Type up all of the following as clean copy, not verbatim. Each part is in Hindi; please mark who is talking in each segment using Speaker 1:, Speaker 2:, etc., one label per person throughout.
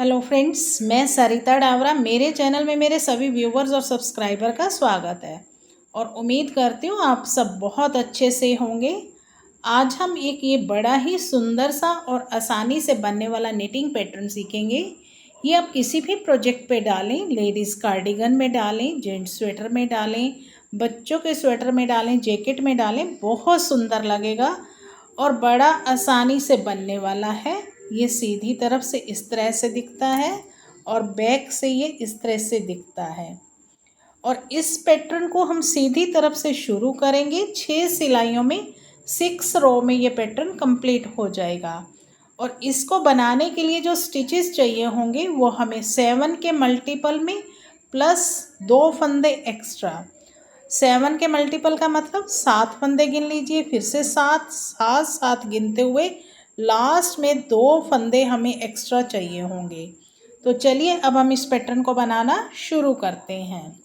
Speaker 1: हेलो फ्रेंड्स, मैं सरिता डावरा। मेरे चैनल में मेरे सभी व्यूवर्स और सब्सक्राइबर का स्वागत है और उम्मीद करती हूँ आप सब बहुत अच्छे से होंगे। आज हम एक ये बड़ा ही सुंदर सा और आसानी से बनने वाला निटिंग पैटर्न सीखेंगे। ये आप किसी भी प्रोजेक्ट पे डालें, लेडीज़ कार्डिगन में डालें, जेंट्स स्वेटर में डालें, बच्चों के स्वेटर में डालें, जैकेट में डालें, बहुत सुंदर लगेगा और बड़ा आसानी से बनने वाला है। ये सीधी तरफ से इस तरह से दिखता है और बैक से ये इस तरह से दिखता है। और इस पैटर्न को हम सीधी तरफ से शुरू करेंगे। 6 सिलाइयों में 6 रो में ये पैटर्न कंप्लीट हो जाएगा। और इसको बनाने के लिए जो स्टिचेस चाहिए होंगे वो हमें 7 के मल्टीपल में प्लस 2 फंदे एक्स्ट्रा। 7 के मल्टीपल का मतलब 7 फंदे गिन लीजिए, फिर से 7 7 7 गिनते हुए लास्ट में 2 फंदे हमें एक्स्ट्रा चाहिए होंगे। तो चलिए अब हम इस पैटर्न को बनाना शुरू करते हैं।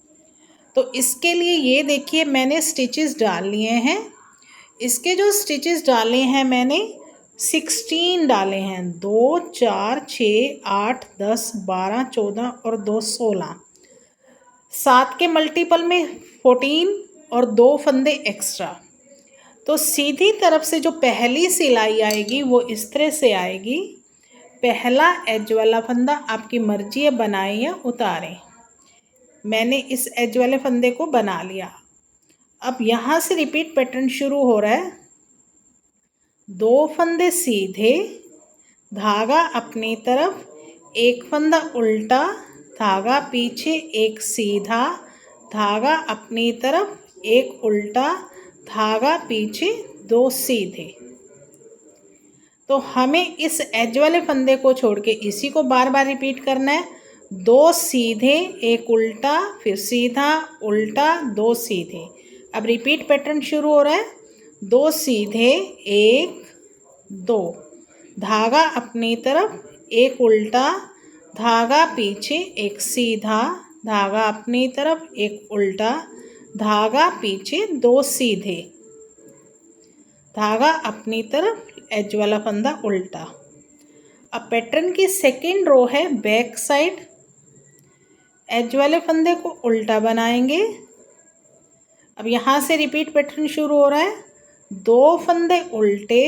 Speaker 1: तो इसके लिए ये देखिए मैंने स्टिचेस डाल लिए हैं। इसके जो स्टिचेस डाले हैं मैंने 16 डाले हैं। 2 4 6 8 10 12 14 और 2 16। 7 के मल्टीपल में 14 और 2 फंदे एक्स्ट्रा। तो सीधी तरफ से जो पहली सिलाई आएगी वो इस तरह से आएगी। पहला एज वाला फंदा आपकी मर्जी है बनाएं या उतारें। मैंने इस एज वाले फंदे को बना लिया। अब यहाँ से रिपीट पैटर्न शुरू हो रहा है। 2 फंदे सीधे, धागा अपनी तरफ, एक फंदा उल्टा, धागा पीछे, एक सीधा, धागा अपनी तरफ, एक उल्टा, धागा पीछे, 2 सीधे। तो हमें इस एज वाले फंदे को छोड़ के इसी को बार बार रिपीट करना है। 2 सीधे, एक उल्टा, फिर सीधा, उल्टा, 2 सीधे। अब रिपीट पैटर्न शुरू हो रहा है। 2 सीधे, 1 2, धागा अपनी तरफ, एक उल्टा, धागा पीछे, एक सीधा, धागा अपनी तरफ, एक उल्टा, धागा पीछे, 2 सीधे, धागा अपनी तरफ, एज वाला फंदा उल्टा। अब पैटर्न की सेकेंड रो है बैक साइड। एज वाले फंदे को उल्टा बनाएंगे। अब यहाँ से रिपीट पैटर्न शुरू हो रहा है। 2 फंदे उल्टे,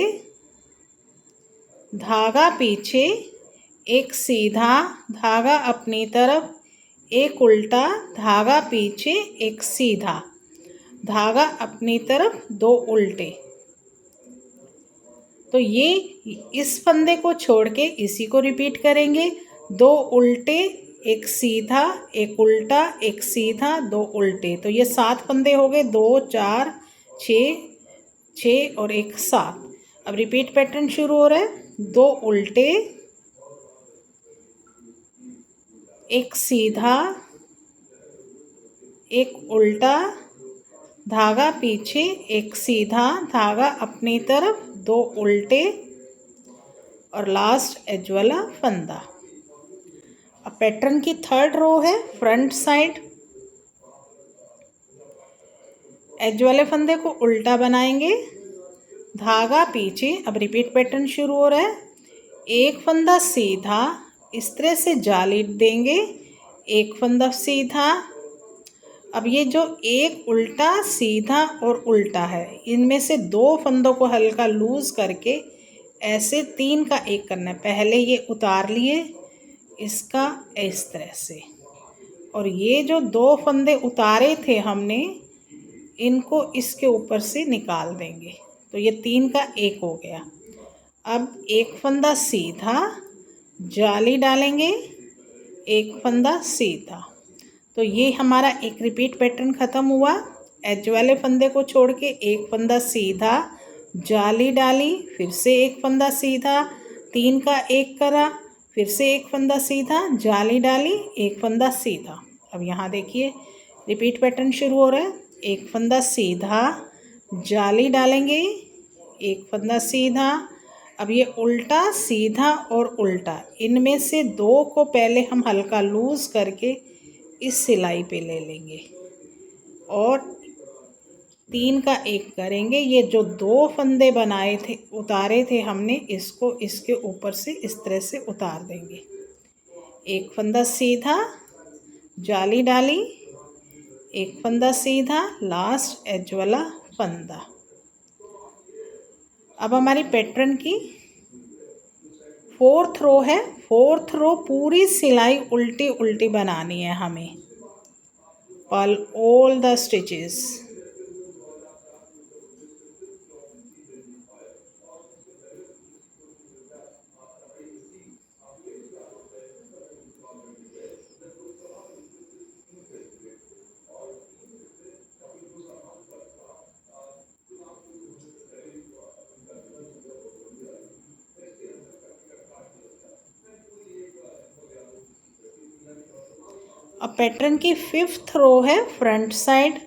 Speaker 1: धागा पीछे, एक सीधा, धागा अपनी तरफ, एक उल्टा, धागा पीछे, एक सीधा, धागा अपनी तरफ, 2 उल्टे। तो ये इस फंदे को छोड़ के इसी को रिपीट करेंगे। 2 उल्टे, एक सीधा, एक उल्टा, एक सीधा, 2 उल्टे। तो ये 7 फंदे हो गए। 2 4 6 6 और एक 7। अब रिपीट पैटर्न शुरू हो रहा है। 2 उल्टे, एक सीधा, एक उल्टा, धागा पीछे, एक सीधा, धागा अपनी तरफ, 2 उल्टे और लास्ट एज वाला फंदा। अब पैटर्न की थर्ड रो है फ्रंट साइड। एज वाले फंदे को उल्टा बनाएंगे, धागा पीछे। अब रिपीट पैटर्न शुरू हो रहा है। एक फंदा सीधा, इस तरह से जाली देंगे, एक फंदा सीधा। अब ये जो एक उल्टा, सीधा और उल्टा है, इनमें से 2 फंदों को हल्का लूज करके ऐसे 3 का एक करना है। पहले ये उतार लिए इसका इस तरह से, और ये जो 2 फंदे उतारे थे हमने, इनको इसके ऊपर से निकाल देंगे। तो ये 3 का एक हो गया। अब एक फंदा सीधा, जाली डालेंगे, एक फंदा सीधा। तो ये हमारा एक रिपीट पैटर्न ख़त्म हुआ। एज वाले फंदे को छोड़ के एक फंदा सीधा, जाली डाली, फिर से एक फंदा सीधा, 3 का एक करा, फिर से एक फंदा सीधा, जाली डाली, एक फंदा सीधा। अब यहाँ देखिए रिपीट पैटर्न शुरू हो रहा है। एक फंदा सीधा, जाली डालेंगे, एक फंदा सीधा। अब ये उल्टा, सीधा और उल्टा, इनमें से 2 को पहले हम हल्का लूज करके इस सिलाई पे ले लेंगे और 3 का एक करेंगे। ये जो 2 फंदे बनाए थे, उतारे थे हमने, इसको इसके ऊपर से इस तरह से उतार देंगे। एक फंदा सीधा, जाली डाली, एक फंदा सीधा, लास्ट एज वाला फंदा। अब हमारी पैटर्न की 4th रो है। 4th रो पूरी सिलाई उल्टी उल्टी बनानी है हमें, पर्ल ऑल द स्टिचेस। अब पैटर्न की 5th रो है फ्रंट साइड।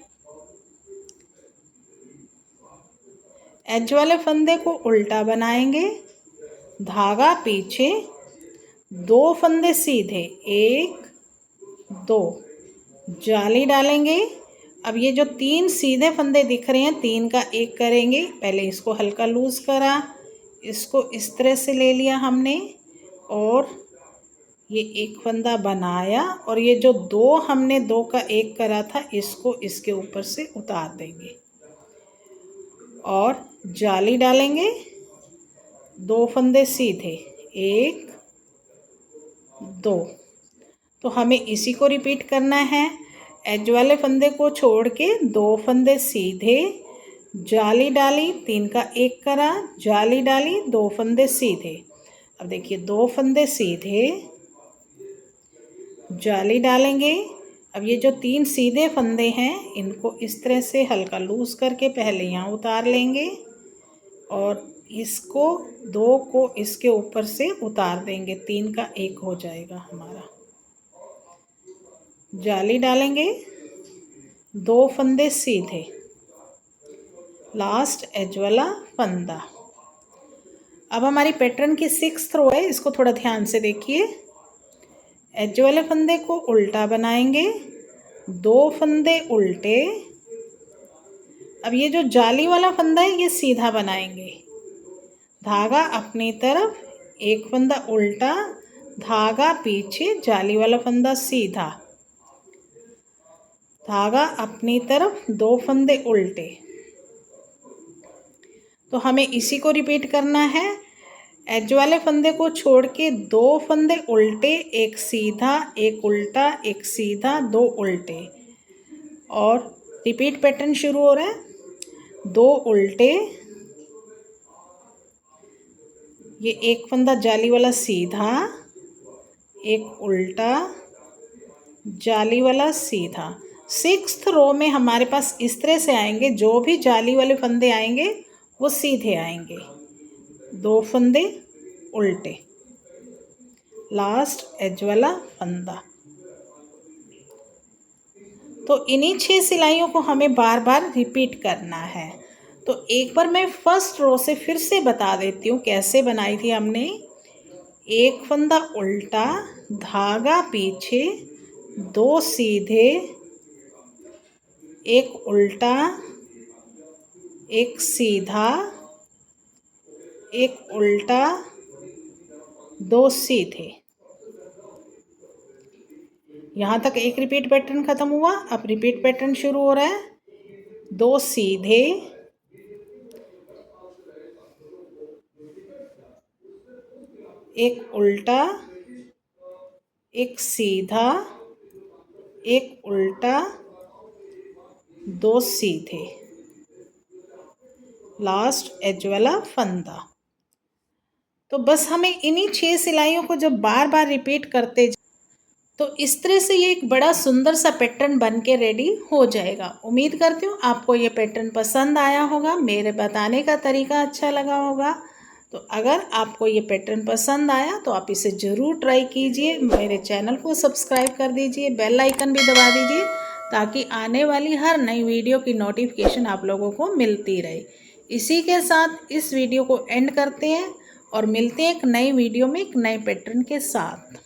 Speaker 1: एज वाले फंदे को उल्टा बनाएंगे, धागा पीछे, 2 फंदे सीधे, 1 2, जाली डालेंगे। अब ये जो 3 सीधे फंदे दिख रहे हैं, 3 का 1 करेंगे। पहले इसको हल्का लूज करा, इसको इस तरह से ले लिया हमने और ये एक फंदा बनाया और ये जो 2 हमने 2 का 1 करा था, इसको इसके ऊपर से उतार देंगे और जाली डालेंगे। 2 फंदे सीधे, 1 2। तो हमें इसी को रिपीट करना है। एज वाले फंदे को छोड़ के 2 फंदे सीधे, जाली डाली, 3 का 1 करा, जाली डाली, 2 फंदे सीधे। अब देखिए 2 फंदे सीधे, जाली डालेंगे। अब ये जो 3 सीधे फंदे हैं, इनको इस तरह से हल्का लूज करके पहले यहाँ उतार लेंगे और इसको 2 को इसके ऊपर से उतार देंगे। 3 का 1 हो जाएगा हमारा। जाली डालेंगे, 2 फंदे सीधे, लास्ट एज वाला फंदा। अब हमारी पैटर्न की 6th रो है, इसको थोड़ा ध्यान से देखिए। एज वाले फंदे को उल्टा बनाएंगे, 2 फंदे उल्टे। अब ये जो जाली वाला फंदा है, ये सीधा बनाएंगे, धागा अपनी तरफ, 1 फंदा उल्टा, धागा पीछे, जाली वाला फंदा सीधा, धागा अपनी तरफ, 2 फंदे उल्टे। तो हमें इसी को रिपीट करना है। एज वाले फंदे को छोड़ के 2 फंदे उल्टे, 1 सीधा, 1 उल्टा, 1 सीधा, 2 उल्टे और रिपीट पैटर्न शुरू हो रहा है। 2 उल्टे, ये 1 फंदा जाली वाला सीधा, 1 उल्टा, जाली वाला सीधा। 6th रो में हमारे पास इस तरह से आएंगे, जो भी जाली वाले फंदे आएंगे वो सीधे आएंगे, 2 फंदे उल्टे, लास्ट एज वाला फंदा। तो इन्हीं 6 सिलाइयों को हमें बार बार रिपीट करना है। तो एक बार मैं फर्स्ट रो से फिर से बता देती हूँ कैसे बनाई थी हमने। 1 फंदा उल्टा, धागा पीछे, 2 सीधे, 1 उल्टा, 1 सीधा, 1 उल्टा, 2 सीधे। यहाँ तक एक रिपीट पैटर्न खत्म हुआ। अब रिपीट पैटर्न शुरू हो रहा है। 2 सीधे, 1 उल्टा, 1 सीधा, 1 उल्टा, 2 सीधे, लास्ट एज वाला फंदा। तो बस हमें इन्हीं 6 सिलाइयों को जब बार बार रिपीट करते तो इस तरह से ये एक बड़ा सुंदर सा पैटर्न बन के रेडी हो जाएगा। उम्मीद करती हूँ आपको ये पैटर्न पसंद आया होगा, मेरे बताने का तरीका अच्छा लगा होगा। तो अगर आपको ये पैटर्न पसंद आया तो आप इसे ज़रूर ट्राई कीजिए। मेरे चैनल को सब्सक्राइब कर दीजिए, बेल आइकन भी दबा दीजिए ताकि आने वाली हर नई वीडियो की नोटिफिकेशन आप लोगों को मिलती रहे। इसी के साथ इस वीडियो को एंड करते हैं और मिलते हैं एक नई वीडियो में एक नए पैटर्न के साथ।